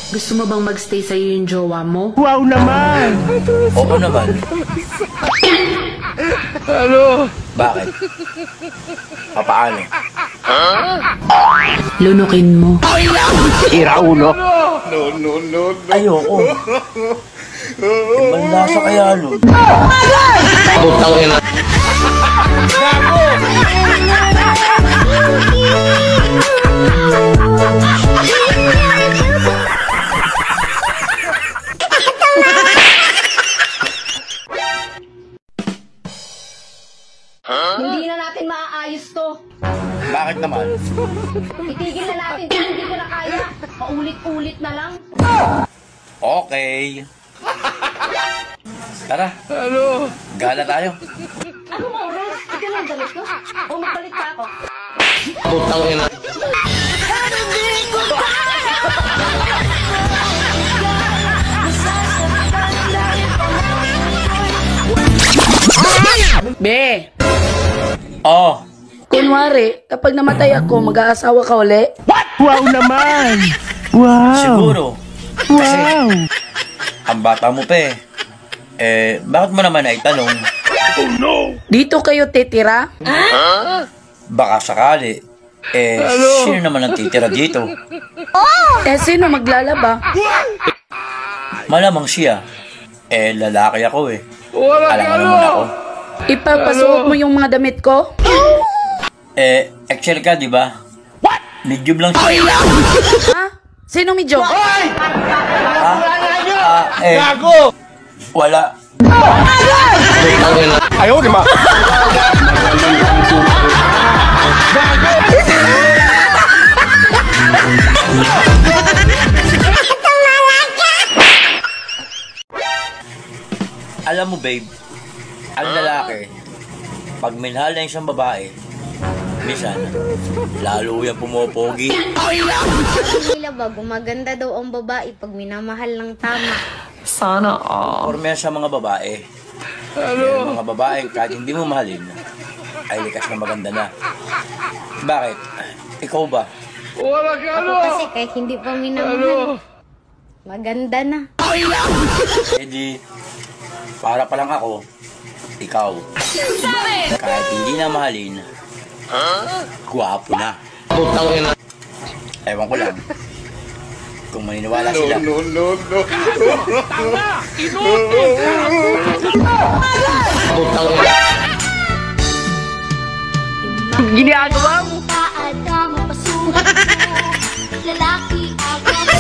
Gusto mo bang magstay sa'yo yung jowa mo? Wow naman! Oo naman. Ano? Bakit? Papaano? Lunukin mo. Sira ulo. Ayoko. Ibang lasa kaya nun. Putang ina. Hindi na natin maaayos to. Bakit naman? Itigil na natin kung hindi ko na kaya. Paulit-ulit na lang. Okay. Tara. Ano? Gala tayo. Anong oras? Ito lang ang damit ko. O magpalit pa ako. Putang ina. Be, Oh, kunwari, kapag namatay ako, mag-aasawa ka uli? Wow naman! Wow! siguro. Kasi, Wow! ang bata mo pa eh. Bakit mo naman naitanong? Dito kayo titira? Baka sakali. Sino naman ang titira dito? Sino maglalaba? Malamang siya. Lalaki ako eh. Wala Alam mo naman ako. Ipapasuot mo yung mga damit ko? Excel ka, di ba? Medium lang siya. Ha? Sino medyo? Gago! Wala. Ayaw, di ba? Alam mo, babe, ang lalaki, pag minahal na isang babae, minsan, lalo yan pumopogi. Nila ba, gumaganda daw ang babae pag minamahal ng tama. Sana all. Or sa mga babae. Yung mga babae, kahit hindi mo mahalin, ay likas na maganda na. Bakit? Ikaw ba? Wala ka Ako kasi kahit hindi pa minamahal, maganda na. Di, para pa lang ako, ikaw. Kahit hindi na mahalin, guwapo na. Putang ina. Ewan ko lang. Kung maniniwala sila. Putang ina. Ginagawa mo? Taada mapasukat mo, lalaki agad.